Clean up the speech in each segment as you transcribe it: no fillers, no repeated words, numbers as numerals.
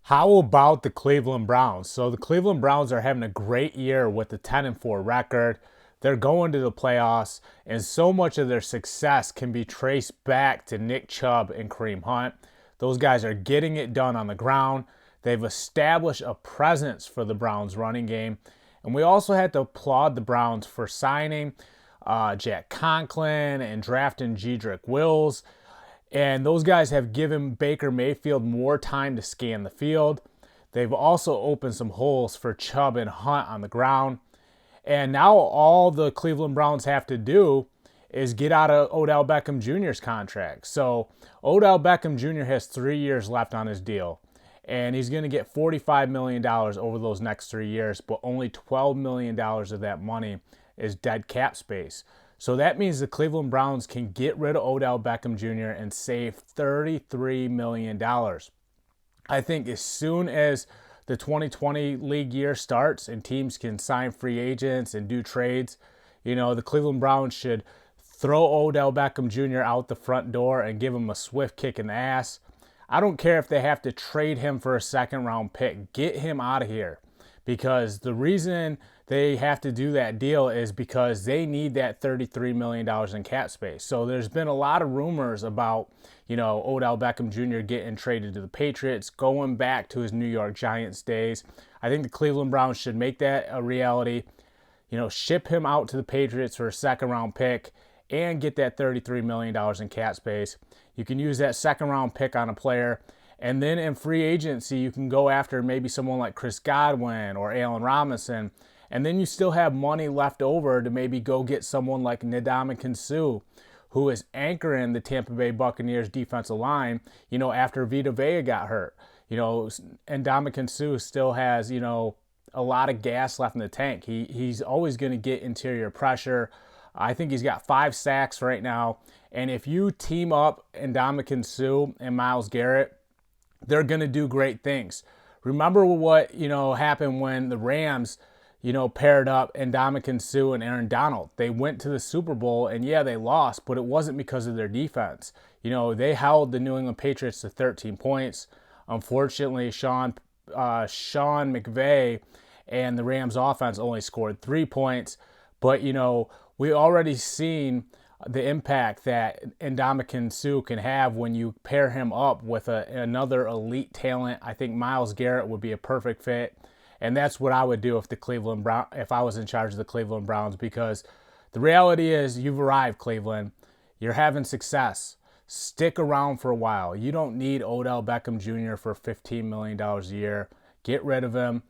How about the Cleveland Browns? So the Cleveland Browns are having a great year with the 10-4 record. They're going to the playoffs, and so much of their success can be traced back to Nick Chubb and Kareem Hunt. Those guys are getting it done on the ground. They've established a presence for the Browns running game. And we also had to applaud the Browns for signing Jack Conklin and drafting Jedrick Wills. And those guys have given Baker Mayfield more time to scan the field. They've also opened some holes for Chubb and Hunt on the ground. And now all the Cleveland Browns have to do is get out of Odell Beckham Jr.'s contract. So Odell Beckham Jr. has 3 years left on his deal. And he's going to get $45 million over those next 3 years, but only $12 million of that money is dead cap space. So that means the Cleveland Browns can get rid of Odell Beckham Jr. and save $33 million. I think as soon as the 2020 league year starts and teams can sign free agents and do trades, the Cleveland Browns should throw Odell Beckham Jr. out the front door and give him a swift kick in the ass. I don't care if they have to trade him for a second round pick. Get him out of here. Because the reason they have to do that deal is because they need that $33 million in cap space. So there's been a lot of rumors about, Odell Beckham Jr. getting traded to the Patriots, going back to his New York Giants days. I think the Cleveland Browns should make that a reality. Ship him out to the Patriots for a second round pick and get that $33 million in cap space. You can use that second round pick on a player. And then in free agency, you can go after maybe someone like Chris Godwin or Allen Robinson. And then you still have money left over to maybe go get someone like Ndamukong Suh, who is anchoring the Tampa Bay Buccaneers defensive line, after Vita Vea got hurt. Ndamukong Suh still has, a lot of gas left in the tank. He's always going to get interior pressure. I think he's got 5 sacks right now. And if you team up Ndamukong Suh and Myles Garrett, they're going to do great things. Remember what, happened when the Rams, paired up Ndamukong Suh and Aaron Donald. They went to the Super Bowl, and yeah, they lost, but it wasn't because of their defense. They held the New England Patriots to 13 points. Unfortunately, Sean McVay and the Rams offense only scored 3 points. But, we already seen the impact that Ndamukong Suh can have when you pair him up with another elite talent. I think Myles Garrett would be a perfect fit. And that's what I would do if I was in charge of the Cleveland Browns, because the reality is you've arrived, Cleveland. You're having success. Stick around for a while. You don't need Odell Beckham Jr. for $15 million a year. Get rid of him.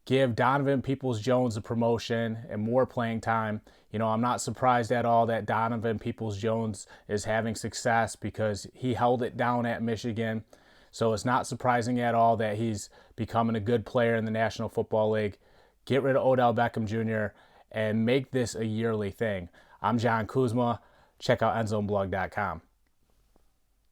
Give Donovan Peoples-Jones a promotion and more playing time. I'm not surprised at all that Donovan Peoples-Jones is having success because he held it down at Michigan. So it's not surprising at all that he's becoming a good player in the National Football League. Get rid of Odell Beckham Jr. and make this a yearly thing. I'm John Kuzma. Check out endzoneblog.com.